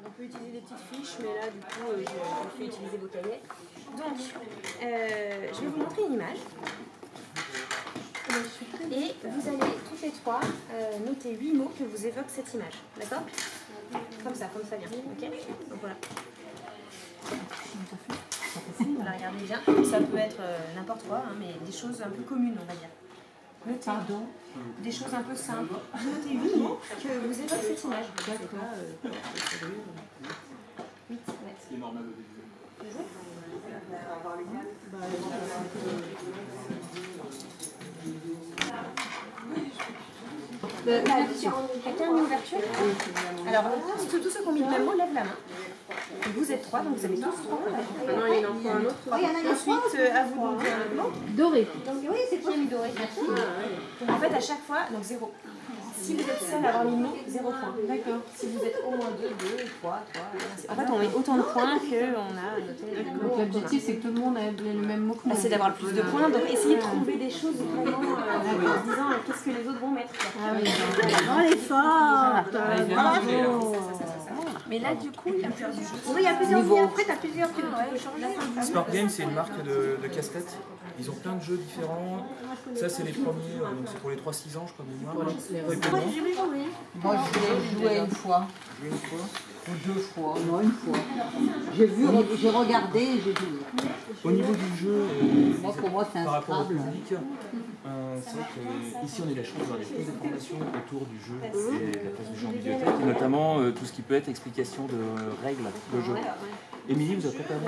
on peut utiliser des petites fiches, mais là, du coup, je fais utiliser vos cahiers. Donc, je vais vous montrer une image. Et vous allez toutes les trois noter 8 mots que vous évoque cette image. D'accord? Comme ça vient. Ok? Donc voilà. Vous la regardez bien. Ça peut être n'importe quoi, hein, mais des choses un peu communes, on va dire. Notez des choses un peu simples. Notez 8 mots que vous évoque cette image. D'accord. 8, ouais. C'est normal. Quelqu'un a une ouverture? Alors, tous ceux qui ont mis le même mot, lèvent la main. Vous êtes 3, donc vous avez tous 3 mots. Maintenant, il en faut un autre. Ensuite, à vous de dire le mot. Doré. Oui, c'est qui a mis doré? En fait, à chaque fois, donc 0. Si vous êtes seul à avoir mis le mot, 0 point. D'accord. Si vous êtes au moins 2, 3. En fait, on met autant de points qu'on a noté. Donc l'objectif, c'est que tout le monde ait le même mot que moi. C'est d'avoir le plus de points, donc essayez de trouver des choses vraiment en se disant qu'est-ce que les autres vont mettre. Ah oui, On est fort. Bravo. Mais là, du coup, il y a plusieurs jeux. Oui, il y a plusieurs niveaux. Après, tu as plusieurs qui peuvent changer. Smart Games, c'est une marque de casse-tête. Ils ont plein de jeux différents. Ça, c'est les premiers, donc c'est pour les 3-6 ans, je crois, de mémoire. moi, je l'ai joué une fois. Ou 2 fois. Non, une fois. J'ai regardé et j'ai joué. Au niveau du jeu, Pour moi, c'est un par rapport au Scrabble. public, c'est vrai qu'ici on a eu la chance d'avoir des choses d'informations autour du jeu et de la place du jeu en bibliothèque, et notamment tout ce qui peut être explication de règles de jeu. Émilie vous a préparé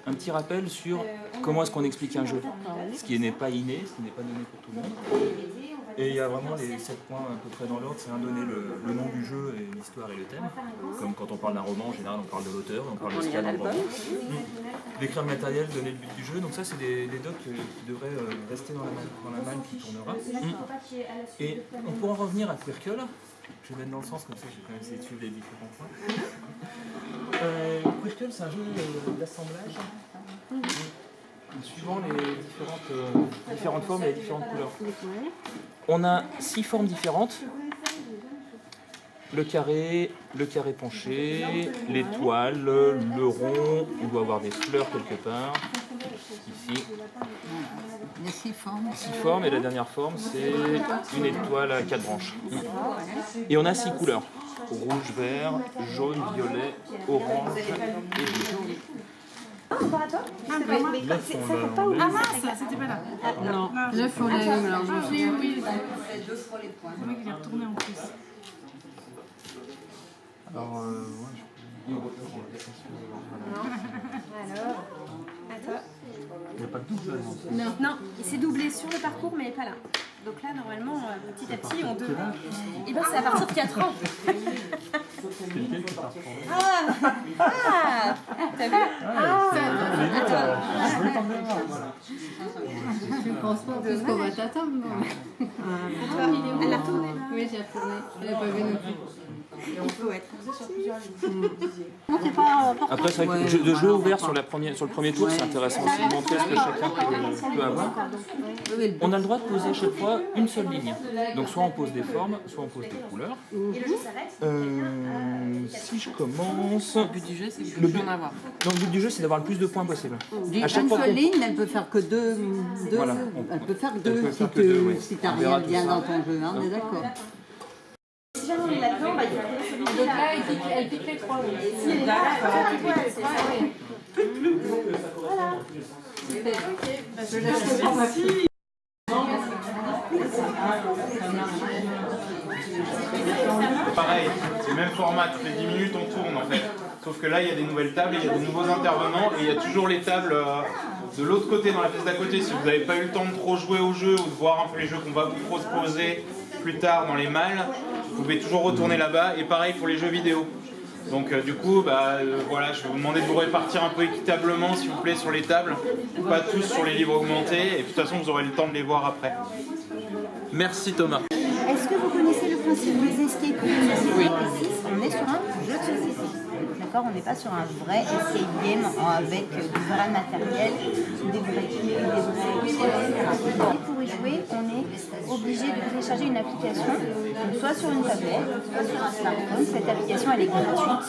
un petit rappel sur comment est-ce qu'on explique un jeu, ce qui n'est pas inné, ce qui n'est pas donné pour tout le monde. Et il y a vraiment les 7 points à peu près dans l'ordre, c'est donner le nom du jeu, et l'histoire et le thème. Comme quand on parle d'un roman, en général on parle de l'auteur, on parle de ce qu'il y a dans le roman. Décrire le matériel, donner le but du jeu, donc ça c'est des docs qui devraient rester dans la malle qui tournera. Et on pourra revenir à Quirkle. Je vais mettre dans le sens, comme ça je vais quand même essayer de suivre les différents points. Quirkle, c'est un jeu d'assemblage. Suivant les différentes formes et les différentes couleurs. On a 6 formes différentes. Le carré penché, l'étoile, le rond, on doit avoir des fleurs quelque part. Ici. Il y a 6 formes. 6 formes, et la dernière forme c'est une étoile à 4 branches. Et on a 6 couleurs. Rouge, vert, jaune, violet, orange et bleu. Encore à toi? Ah mince, c'était pas là. Non, 9 on l'a eu, alors je Oui, oui. 2 fois les points. Le mec, il est retourné en plus. Alors, Alors, à toi. il n'y a pas de double. Non, il s'est doublé sur le parcours, mais pas là. Donc là, normalement, petit à petit, on devrait. Et ben, c'est à partir de 4 ans. T'as vu? Je pense pas plus qu'on va t'attendre, non? Elle a tourné. Oui, j'ai retourné. Je l'ai pas vu non plus. Et on peut être sur plusieurs lignes. Après, c'est vrai que le jeu ouvert sur le premier tour, c'est intéressant aussi de montrer ce que chacun peut avoir. On a le droit de poser chaque fois une seule ligne. Donc soit on pose des formes, soit on pose des couleurs. Et le jeu s'arrête. Si je commence... Le but du jeu, c'est que en avoir. Donc le but du jeu, c'est d'avoir le plus de points possible. Une seule ligne, elle peut faire que deux. Voilà. Elle peut faire que Elle deux peut si faire que deux, oui. si t'as On verra rien tout bien ça. dans ton jeu, hein, on est d'accord. Si jamais on est là-dedans, bah, il faut trouver celui-là. Donc là, elle pique les 3. Si elle est là, c'est ça. Voilà. Pareil, c'est le même format, toutes les 10 minutes on tourne en fait. Sauf que là il y a des nouvelles tables, il y a des nouveaux intervenants et il y a toujours les tables de l'autre côté, dans la pièce d'à côté. Si vous n'avez pas eu le temps de trop jouer au jeu ou de voir un peu les jeux qu'on va vous proposer plus tard dans les malles, vous pouvez toujours retourner là-bas. Et pareil pour les jeux vidéo. Donc du coup, voilà, je vais vous demander de vous répartir un peu équitablement s'il vous plaît sur les tables, pas tous sur les livres augmentés, et de toute façon vous aurez le temps de les voir après. Merci Thomas. Est-ce que vous connaissez le principe des escape rooms? Oui. Ici, on est sur un jeu de société. D'accord, on n'est pas sur un vrai escape game avec du vrai matériel, des vraies clés, des vrais etc. Et pour y jouer, on est obligé de télécharger une application, donc soit sur une tablette, soit sur un smartphone. Cette application, elle est gratuite.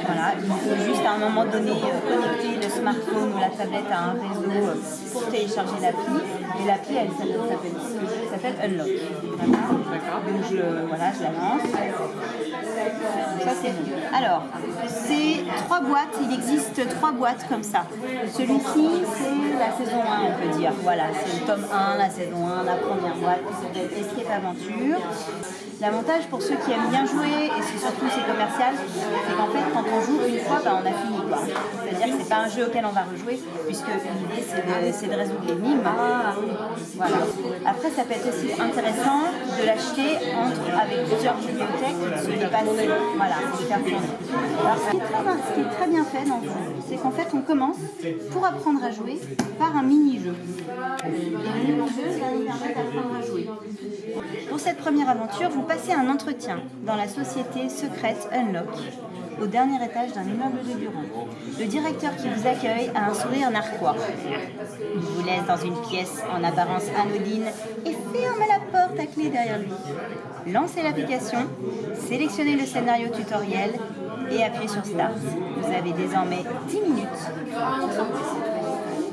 Voilà, il faut juste à un moment donné connecter le smartphone ou la tablette à un réseau pour télécharger l'appli. Et l'appli, elle s'appelle Unlock. Donc je la lance. Ça c'est bon. Alors, c'est 3 boîtes, il existe 3 boîtes comme ça. Celui-ci, c'est la saison 1, on peut dire. Voilà, c'est le tome 1, la saison 1, la première boîte, qui s'appelle Escape Aventure. L'avantage pour ceux qui aiment bien jouer, et c'est surtout c'est commercial, c'est qu'en fait quand on joue une fois, on a fini. C'est-à-dire que c'est pas un jeu auquel on va rejouer, puisque l'idée c'est de résoudre l'énigme. Voilà. Après ça peut être aussi intéressant de l'acheter avec plusieurs bibliothèques, de se dépasser, voilà, de faire tourner. Alors ce qui est très bien fait dans le jeu, c'est qu'en fait on commence pour apprendre à jouer par un mini-jeu. Et le mini-jeu va nous permettre d'apprendre à jouer. Pour cette première aventure, vous passez un entretien dans la société secrète Unlock, au dernier étage d'un immeuble de bureau. Le directeur qui vous accueille a un sourire narquois. Il vous laisse dans une pièce en apparence anodine et ferme la porte à clé derrière lui. Lancez l'application, sélectionnez le scénario tutoriel et appuyez sur Start. Vous avez désormais 10 minutes pour sortir.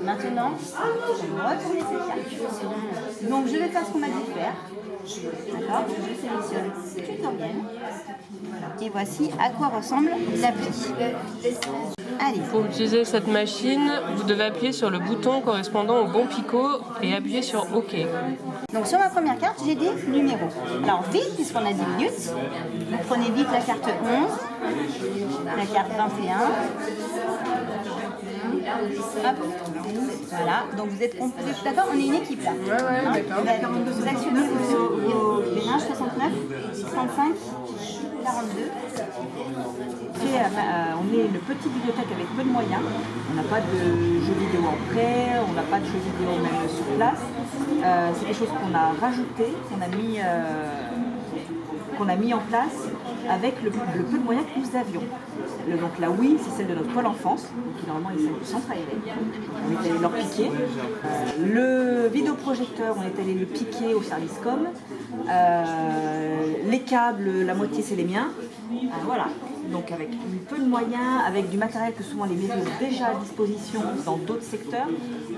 Maintenant, retournez cette carte. Donc je vais faire ce qu'on m'a dit de faire. D'accord, je sélectionne tutoriel. Et voici à quoi ressemble l'appli. Allez. Pour utiliser cette machine, vous devez appuyer sur le bouton correspondant au bon picot et appuyer sur OK. Donc sur ma première carte, j'ai des numéros. Alors vite, puisqu'on a 10 minutes, vous prenez vite la carte 11, la carte 21. Hop. Voilà, donc vous êtes d'accord, on est une équipe là. Ouais, d'accord. Vous actionnez les 1, 69, 35, 42. On est une petite bibliothèque avec peu de moyens. On n'a pas de jeux vidéo en prêt, on n'a pas de jeux vidéo même sur place. C'est quelque chose qu'on a rajouté, qu'on a mis en place avec le peu de moyens que nous avions. Donc la Wii, c'est celle de notre pôle enfance, qui normalement est celle du centre aéré. On est allé leur piquer. Le vidéoprojecteur, on est allé le piquer au service com. Les câbles, la moitié c'est les miens. Voilà. Donc avec peu de moyens, avec du matériel que souvent les mairies ont déjà à disposition dans d'autres secteurs,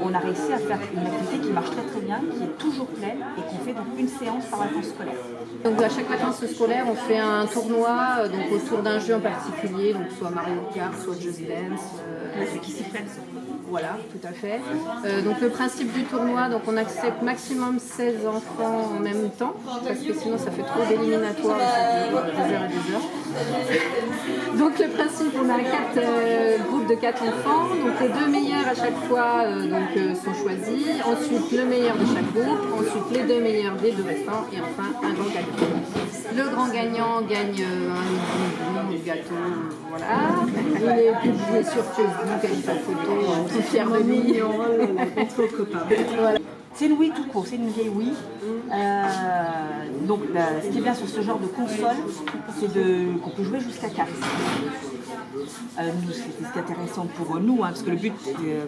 on a réussi à faire une activité qui marche très très bien, qui est toujours pleine et qu'on fait donc une séance par vacances scolaires. Donc à chaque vacances scolaires, on fait un tournoi autour d'un jeu en particulier, donc soit Mario Kart, soit Just Dance. Ceux qui s'y prennent. Voilà, tout à fait. Donc le principe du tournoi, donc on accepte maximum 16 enfants en même temps, parce que sinon ça fait trop d'éliminatoires, des heures et des heures. Donc le principe, on a 4 groupes de 4 enfants, donc les 2 meilleurs à chaque fois sont choisis, ensuite le meilleur de chaque groupe, ensuite les 2 meilleurs des 2 restants, et enfin un grand gagnant. Le grand gagnant gagne un gâteau, voilà. Il est publié sur Facebook avec sa photo, tout fier de lui. Trop copain. Voilà. C'est une Wii tout court, c'est une vieille Wii. Donc ce qui est bien sur ce genre de console, c'est qu'on peut jouer jusqu'à 4. Nous, c'était ce qui est intéressant pour nous, parce que le but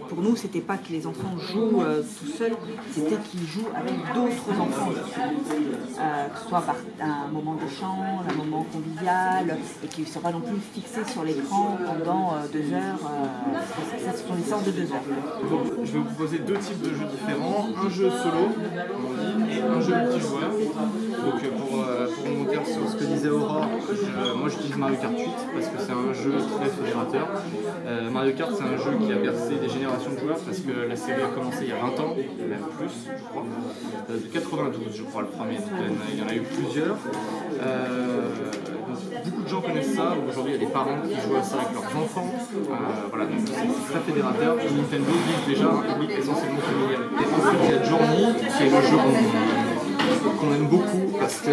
pour nous, c'était pas que les enfants jouent tout seuls, c'était qu'ils jouent avec d'autres enfants aussi. Que ce soit par un moment d'échange, un moment convivial, et qu'ils ne soient pas non plus fixés sur l'écran pendant 2 heures. Ça, ce sont des séances de 2 heures. Donc, je vais vous proposer 2 types de jeux différents, un jeu solo, et un jeu multijoueur. Donc pour monter sur ce que disait Aurore, moi j'utilise Mario Kart 8 parce que c'est un jeu très fédérateur. Mario Kart, c'est un jeu qui a bercé des générations de joueurs parce que la série a commencé il y a 20 ans, même plus je crois, de 92 je crois le premier, donc il y en a eu plusieurs. Beaucoup de gens connaissent ça, aujourd'hui il y a des parents qui jouent à ça avec leurs enfants, voilà, donc c'est très fédérateur. Nintendo vise déjà un public essentiellement familial. Et ensuite il y a Journey, qui est le jeu qu'on aime beaucoup parce que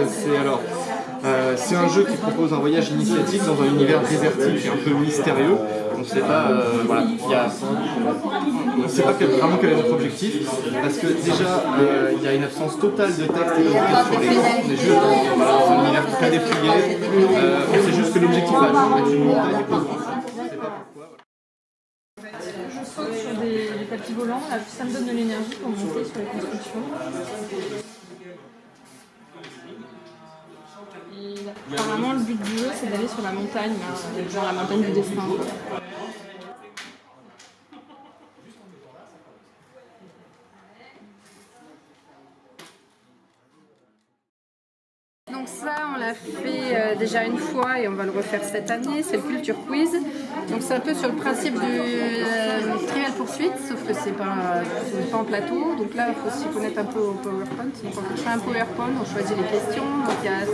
c'est un jeu qui propose un voyage initiatique dans un univers désertique et un peu mystérieux. On ne sait pas, voilà, on ne sait pas vraiment quel est notre objectif parce que déjà il y a une absence totale de texte et de vidéo sur l'écran. On est juste dans un univers très dépouillé. On sait juste que l'objectif est d'être une montagne. Je saute sur des tapis volants, là, ça me donne de l'énergie pour monter sur les constructions. but du jeu, c'est d'aller sur la montagne, là, genre la montagne du destin. Donc ça, on l'a fait déjà une fois et on va le refaire cette année, c'est le Culture Quiz. Donc c'est un peu sur le principe du Trivial Poursuite, sauf que c'est pas en plateau. Donc là, il faut s'y connaître un peu au PowerPoint. Donc on crée un PowerPoint, on choisit les questions. Donc il y a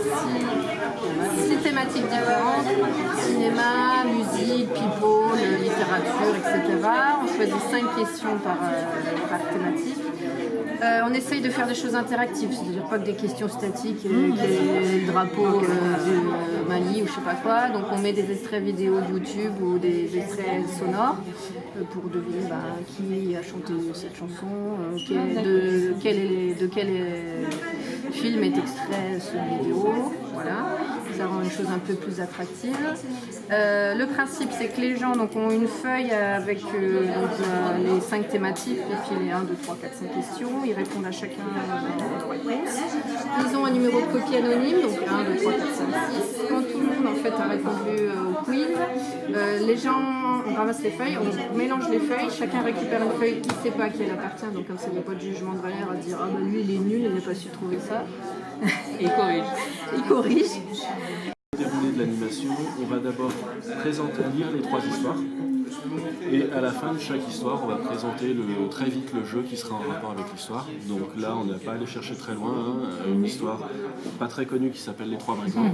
6 thématiques différentes, cinéma, musique, people, littérature, etc. On choisit 5 questions par thématique. On essaye de faire des choses interactives, c'est-à-dire pas que des questions statiques, le drapeau du Mali ou je sais pas quoi. Donc on met des extraits vidéo de YouTube ou des extraits sonores pour deviner qui a chanté cette chanson, de quel film est extrait cette vidéo. Voilà, ça rend les choses un peu plus attractives. Le principe, c'est que les gens ont une feuille avec les 5 thématiques et puis les 1, 2, 3, 4, 5 questions. Ils répondent à chacun réponse. Ils ont un numéro de copie anonyme, donc 1, 2, 3, 4, 5, 6. Quand tout le monde en fait a répondu au quiz, les gens, on ramasse les feuilles, on mélange les feuilles, chacun récupère une feuille qui ne sait pas à qui elle appartient, donc comme ça il n'y a pas de jugement de valeur à dire ah lui il est nul, il n'a pas su trouver ça. Et il corrige. Il corrige. Au déroulé de l'animation, on va d'abord lire les 3 histoires. Et à la fin de chaque histoire, on va présenter très vite le jeu qui sera en rapport avec l'histoire. Donc là, on n'a pas allé chercher très loin, une histoire pas très connue qui s'appelle Les 3 brigands.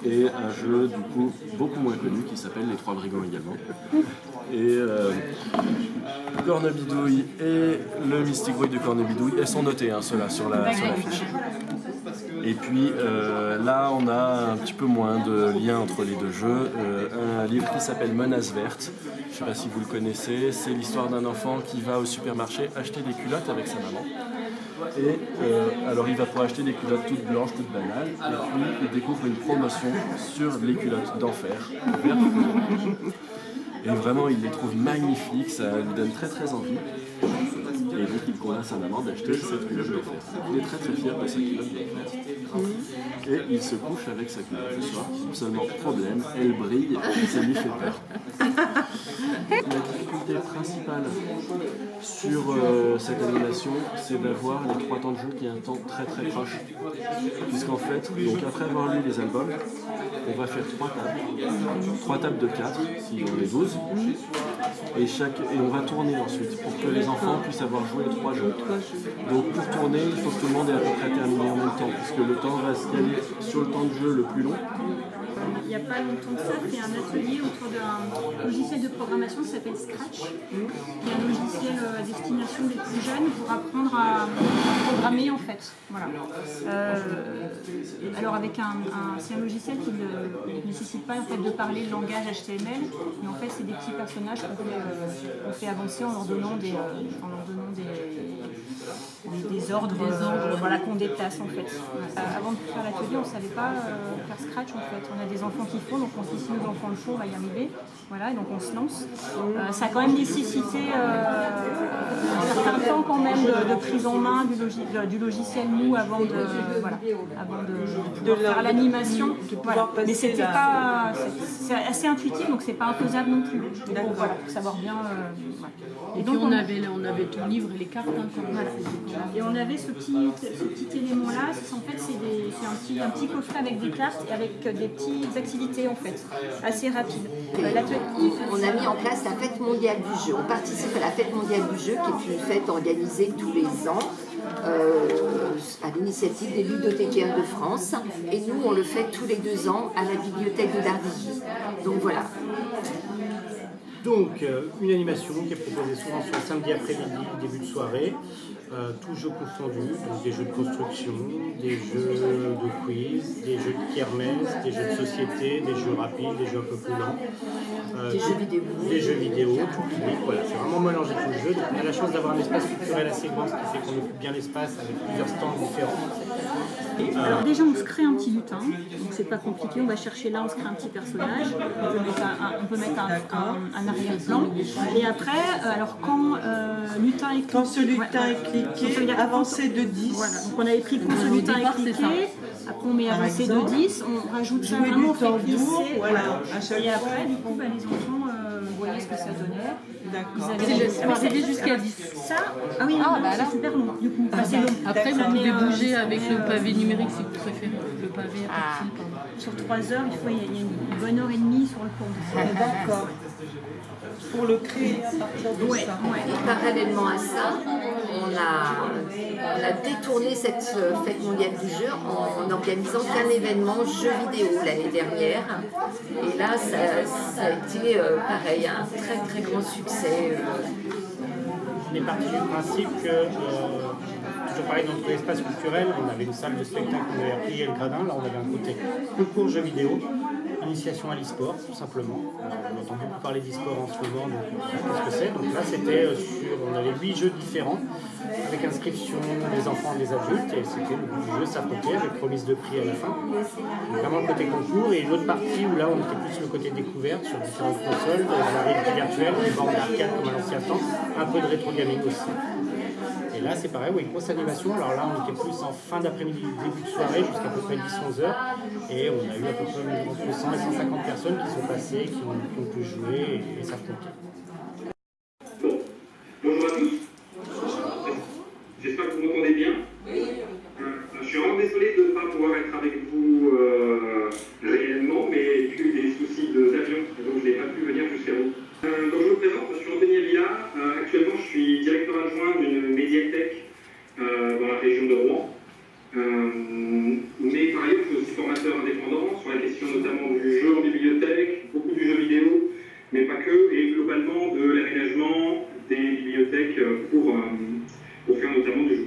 Et un jeu du coup beaucoup moins connu qui s'appelle Les 3 brigands également. Et Cornebidouille et le Mystique de Cornebidouille, elles sont notées ceux-là sur la fiche. Et puis là, on a un petit peu moins de lien entre les deux jeux. Un livre qui s'appelle Menace verte. Je ne sais pas si vous le connaissez. C'est l'histoire d'un enfant qui va au supermarché acheter des culottes avec sa maman. Et alors il va pouvoir acheter des culottes toutes blanches, toutes banales. Et puis il découvre une promotion sur les culottes d'enfer. Et vraiment, il les trouve magnifiques. Ça lui donne très très envie. Et donc il convainc sa maman d'acheter cette culotte d'enfer. Il est très très fier de sa culotte d'enfer. Et il se couche avec sa culotte ce soir. Seulement problème, elle brille et ça lui fait peur. La difficulté principale sur cette animation, c'est d'avoir les 3 temps de jeu qui aient un temps très très proche. Puisqu'en fait, donc après avoir lu les albums, on va faire 3 tables de 4, si on est 12. Et on va tourner ensuite pour que les enfants puissent avoir joué 3 jeux. Donc pour tourner, il faut que tout le monde ait à peu près terminé en même temps, puisque le temps va se caler sur le temps de jeu le plus long. Il n'y a pas longtemps de ça, fait un atelier autour d'un logiciel de programmation qui s'appelle Scratch, qui est un logiciel à destination des plus jeunes pour apprendre à programmer en fait. Voilà. Alors c'est un logiciel qui ne nécessite pas en fait, de parler le langage HTML, mais en fait c'est des petits personnages qu'on fait avancer en leur donnant des ordres, voilà, qu'on déplace en fait. Avant de faire l'atelier, on ne savait pas faire Scratch en fait. On a des enfants qui font, donc on se dit si nos enfants le font, on va y arriver. Voilà, et donc on se lance. Ça a quand même nécessité un certain temps quand même de prise en main du logiciel nous avant de faire l'animation. Voilà. Mais c'était pas, c'est assez intuitif, donc c'est pas imposable non plus. Donc voilà, pour savoir bien. Et donc on avait ton livre et les cartes. Voilà. Et on avait ce petit élément-là. En fait, c'est un petit coffret avec des cartes et avec des petites activités en fait, assez rapides. On a mis en place la fête mondiale du jeu. On participe à la fête mondiale du jeu, qui est une fête organisée tous les ans à l'initiative des ludothécaires de France. Et nous, on le fait tous les 2 ans à la bibliothèque de Dardilly. Donc voilà. Donc, une animation qui est proposée souvent sur le samedi après-midi, début de soirée, tous jeux confondus, donc des jeux de construction, des jeux de quiz, des jeux de kermesse, des jeux de société, des jeux rapides, des jeux un peu plus lents, des jeux vidéo, tout public, voilà, c'est vraiment mélangé tout le jeu. Donc, on a la chance d'avoir un espace culturel assez grand, ce qui fait qu'on occupe bien l'espace avec plusieurs stands différents. Alors déjà on se crée un petit lutin, donc c'est pas compliqué, on va chercher là, on se crée un petit personnage, on peut mettre un arrière-plan, et après, alors quand lutin est cliqué, est cliqué, avancé de 10. Voilà, donc on avait pris quand ce lutin est cliqué, Après on met avancé de 10, on rajoute ça vraiment, on fait glisser. Voilà, à chaque Et fois. après, du coup, les enfants voyaient ce que ça donnait. D'accord. C'est arrivé jusqu'à 10. Ça, ah oui, c'est super long. Du coup, c'est long. Après, vous Ça pouvez met, bouger avec le pavé numérique si vous préférez. Le pavé à petit. sur 3 heures, il y a une bonne heure et demie sur le cours. D'accord. Pour le créer à partir de ça. Et parallèlement à ça, on a détourné cette fête mondiale du jeu en organisant qu'un événement jeu vidéo l'année dernière. Et là, ça a été pareil, un très très grand succès. On est parti du principe que, toujours pareil, dans notre espace culturel, on avait une salle de spectacle, on avait appris le gradin, là on avait un côté concours jeux vidéo, initiation à l'e-sport, tout simplement. On entend beaucoup parler d'e-sport en ce moment, donc qu'est-ce que c'est? Donc là c'était on avait 8 jeux différents, avec inscription des enfants et des adultes, et c'était le but du jeu s'affronter avec remise de prix à la fin. Donc vraiment le côté concours, et une autre partie où là on était plus le côté découverte sur différentes consoles, de la réalité virtuelle, des bornes d'arcade comme à l'ancien temps, un peu de rétro gaming aussi. Et là c'est pareil, une grosse animation, alors là on était plus en fin d'après-midi, début de soirée, jusqu'à peu près 10-11 heures, et on a eu à peu près entre 100 et 150 personnes qui sont passées, qui ont pu jouer et s'affronter. Bonjour à tous. J'espère que vous m'entendez bien. Je suis vraiment désolé de ne pas pouvoir être avec vous réellement, mais il y a eu des soucis d'avion, donc je n'ai pas pu venir jusqu'à vous. Donc je me présente, je suis Anthony Avila. Actuellement, je suis directeur adjoint d'une médiathèque dans la région de Rouen. Mais par ailleurs, je suis aussi formateur indépendant sur la question notamment du jeu en bibliothèque, beaucoup du jeu vidéo, mais pas que, et globalement de l'aménagement des bibliothèques pour faire notamment du jeu.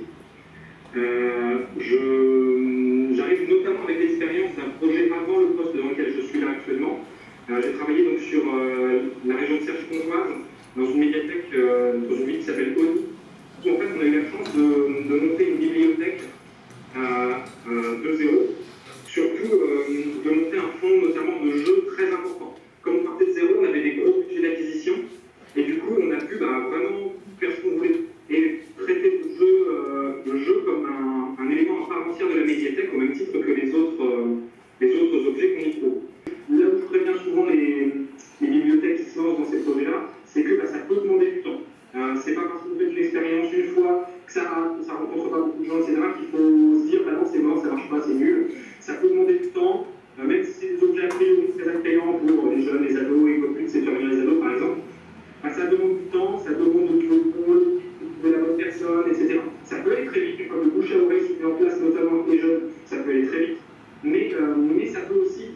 J'arrive notamment avec l'expérience d'un projet avant le poste dans lequel je suis là actuellement. J'ai travaillé donc sur la région de Cergy-Pontoise, dans une médiathèque dans une ville qui s'appelle Oni. En fait, on a eu la chance de monter une bibliothèque de zéro, surtout de monter un fonds notamment de jeux très important. Comme on partait de zéro, on avait des gros budgets d'acquisition, et du coup, on a pu vraiment faire ce qu'on voulait et traiter le jeu comme un élément à part entière de la médiathèque, au même titre que les autres objets qu'on y trouve. Là où je préviens souvent les bibliothèques qui se lancent dans ces projets-là, c'est que ça peut demander du temps. C'est pas parce qu'on fait une expérience une fois que ça rencontre pas beaucoup de gens, etc., qu'il faut se dire non, c'est mort, ça marche pas, c'est nul. Ça peut demander du temps, même si c'est des objets a priori très attrayants pour les jeunes, les ados, et quoi plus, c'est faire venir les ados par exemple. Ça demande du temps, ça demande de trouver la bonne personne, etc. Ça peut aller très vite, une fois que le bouche à oreille se met en place, notamment avec les jeunes, ça peut aller très vite. Mais ça peut aussi